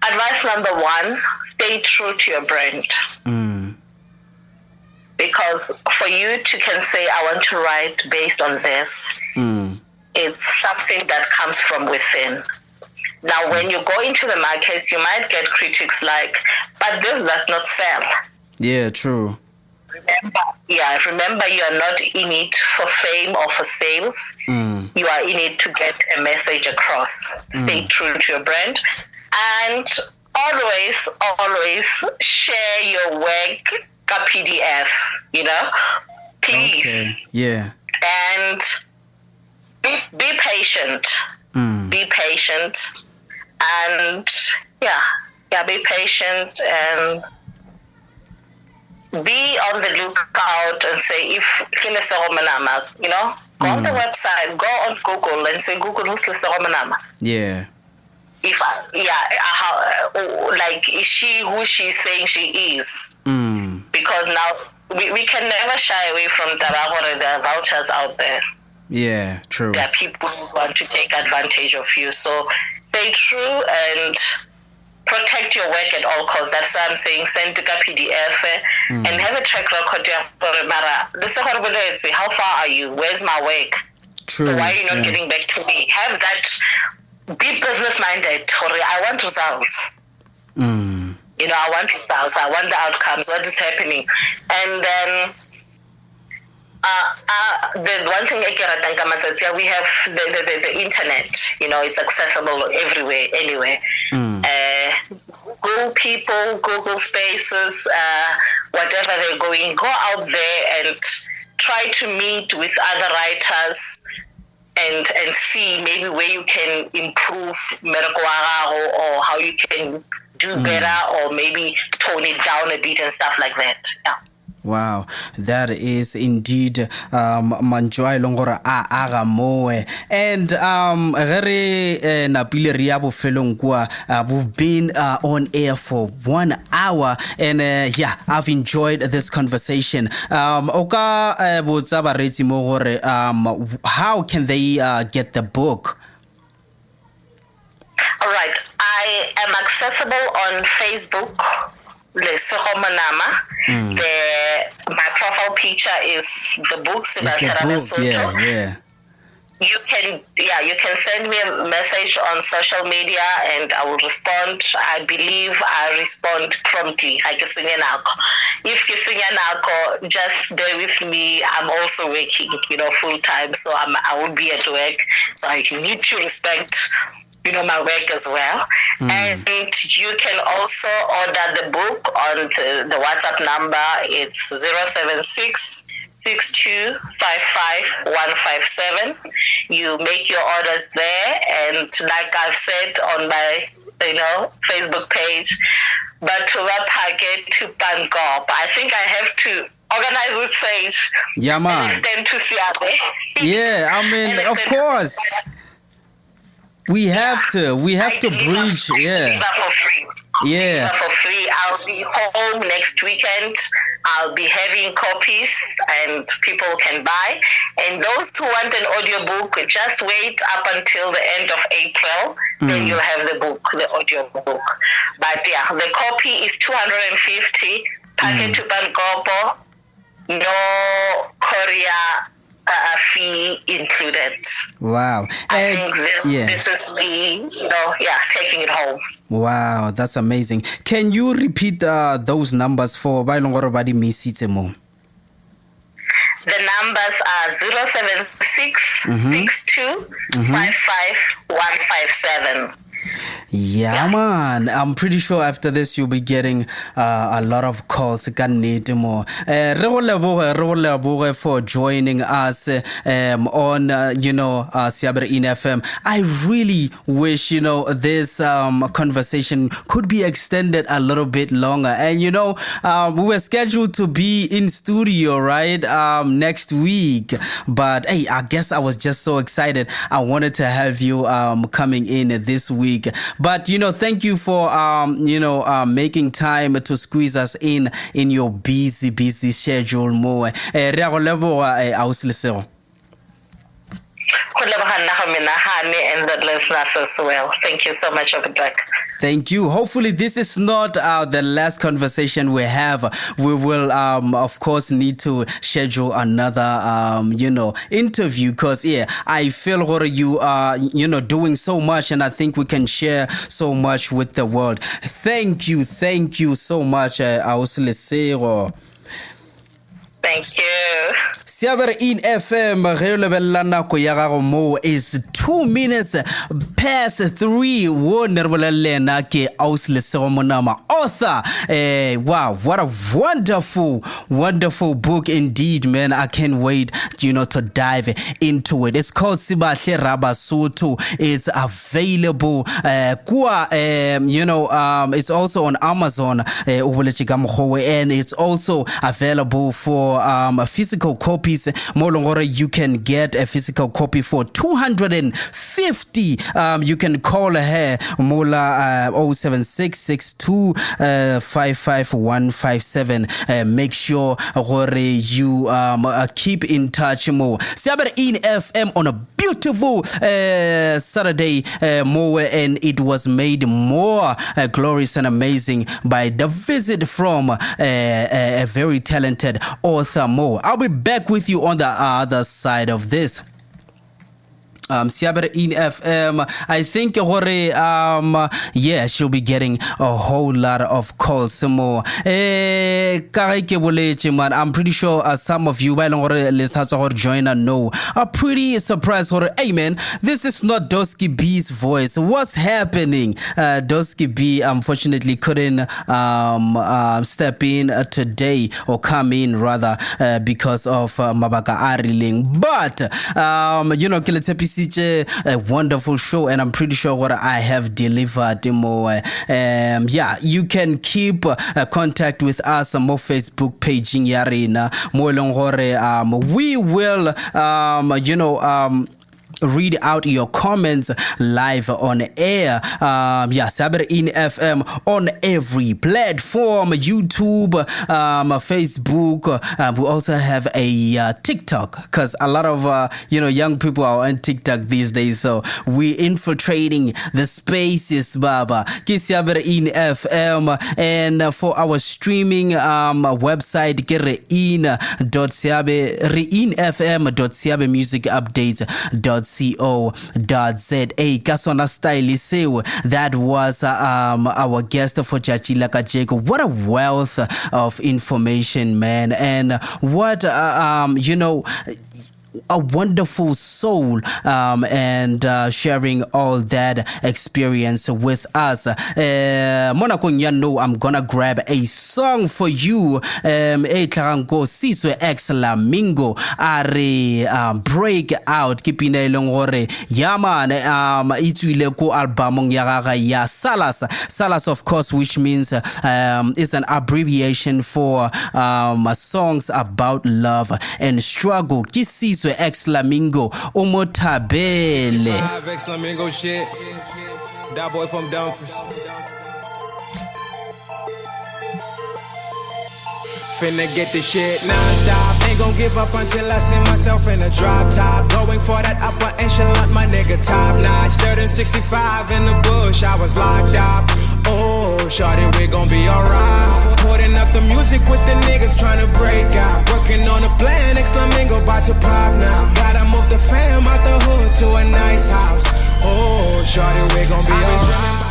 [SPEAKER 4] Advice number one, stay true to your brand. Because for you to can say, I want to write based on this, it's something that comes from within. Now, when you go into the markets, you might get critics like, but this does not sell.
[SPEAKER 3] Yeah, true.
[SPEAKER 4] Remember, you are not in it for fame or for sales. You are in it to get a message across. Stay true to your brand. And always share your work PDF, please.
[SPEAKER 3] Okay. Yeah.
[SPEAKER 4] And be patient. Be patient. And be patient and be on the lookout and say, if Lesego Monama, go on the websites, go on Google and say, Google, who's Lesego Monama?
[SPEAKER 3] Yeah.
[SPEAKER 4] Is she who she's saying she is? Because now we can never shy away from Taragore. There are vouchers out there.
[SPEAKER 3] Yeah, true.
[SPEAKER 4] There are people who want to take advantage of you. So stay true and protect your work at all costs. That's why I'm saying send a PDF and have a track record. How far are you? Where's my work?
[SPEAKER 3] True.
[SPEAKER 4] So why are you not getting back to me? Have that. Be business minded. I want results. I want results. I want the outcomes. What is happening? And then the one thing we have the internet. It's accessible everywhere, anywhere. Google people, Google spaces, whatever they're going, go out there and try to meet with other writers and see maybe where you can improve or how you can do better or maybe tone it down a bit and stuff like that.
[SPEAKER 3] Wow, that is indeed manjoa eleng gore a aga moe. And re napile re ya bofelong kwa, we've been on air for 1 hour, and yeah, I've enjoyed this conversation. Oka botsa baretsi mo gore how can they get the book?
[SPEAKER 4] All right, I am accessible on Facebook, Lesego Monama. My profile picture is the book, Sibahle Rabasotho.
[SPEAKER 3] Yeah.
[SPEAKER 4] You can send me a message on social media and I will respond. I believe I respond promptly. If just bear with me. I'm also working, full time, so I will be at work. So I need to respect my work as well. And you can also order the book on the WhatsApp number. It's 076-6255-157. You make your orders there, and like I've said on my Facebook page, but to Phake to Pankop. I think I have to organize with Sage.
[SPEAKER 3] Yeah, man.
[SPEAKER 4] And extend to Sibahle.
[SPEAKER 3] Yeah, I mean, of course. We have to bridge, yeah.
[SPEAKER 4] For free.
[SPEAKER 3] Yeah.
[SPEAKER 4] For free. I'll be home next weekend. I'll be having copies and people can buy. And those who want an audiobook, just wait up until the end of April. Then you'll have the book, the audiobook. But yeah, the copy is 250. Packet to Bankopo. No courier fee included.
[SPEAKER 3] Wow.
[SPEAKER 4] I think this is me, taking it home.
[SPEAKER 3] Wow, that's amazing. Can you repeat those numbers for Bailongoro Badi Misite mo?
[SPEAKER 4] The numbers are 076-6255-157.
[SPEAKER 3] Yeah, man. I'm pretty sure after this you'll be getting a lot of calls. Re go leboge for joining us on SAFm. I really wish this conversation could be extended a little bit longer. And we were scheduled to be in studio next week, but hey, I guess I was just so excited. I wanted to have you coming in this week. But thank you for making time to squeeze us in your busy schedule more. Re a go leboga Ausi Lesego.
[SPEAKER 4] And the listeners as well. Thank you so much, Obadrak.
[SPEAKER 3] Thank you. Hopefully this is not the last conversation we have. We will of course need to schedule another interview, because I feel you are doing so much, and I think we can share so much with the world. Thank you so much, Ausi Lesego.
[SPEAKER 4] Thank you.
[SPEAKER 3] SAFm re lebella nako ya gago mo is 2 minutes past 3. Wo ne re bolelena ke Ausi Lesego Monama, author. Wow, what a wonderful book indeed, man. I can't wait to dive into it. It's called Sibahle Rabasotho. It's available it's also on Amazon, and it's also available for physical copies. You can get a physical copy for 250. You can call her Mola 076-6255-157. Make sure you keep in touch more. SAFm on a beautiful Saturday more, and it was made more glorious and amazing by the visit from a very talented author Mo. I'll be back with you on the other side of this. SAFm, I think she'll be getting a whole lot of calls more. Man, I'm pretty sure some of you join know are pretty surprised. Hey man, this is not Dosky B's voice. What's happening? Dosky B unfortunately couldn't step in today, or come in rather, because of Mabaka Ariling. But tlisitse a wonderful show, and I'm pretty sure what I have delivered more. Yeah, you can keep contact with us on more Facebook page yarina mo eleng gore we will read out your comments live on air. Yeah, SAFm on every platform, YouTube, Facebook. We also have a TikTok, because a lot of young people are on TikTok these days. So we infiltrating the spaces, baba. FM, and for our streaming website, reinfm.siabemusicupdates.co.za. Kasona style seo. That was our guest for Chachila Kajeko. What a wealth of information, man, and what a wonderful soul, and sharing all that experience with us. Monako, I'm gonna grab a song for you. Xplicit are break out kipina elongore yaman itwile ko album ya Salas, of course, which means it's an abbreviation for songs about love and struggle. Kisizwe Xlamingo Omotabele.
[SPEAKER 5] Xlamingo shit. That boy from Dumfries. Finna get this shit non-stop. Ain't gon' give up until I see myself in a drop top. Going for that upper echelon, my nigga top notch. 365 in the bush, I was locked up. Oh, shawty, we gon' be alright. Putting up the music with the niggas tryna break out. Working on a plan, Xlamingo about to pop now. Gotta move the fam out the hood to a nice house. Oh, shawty, we gon' be alright.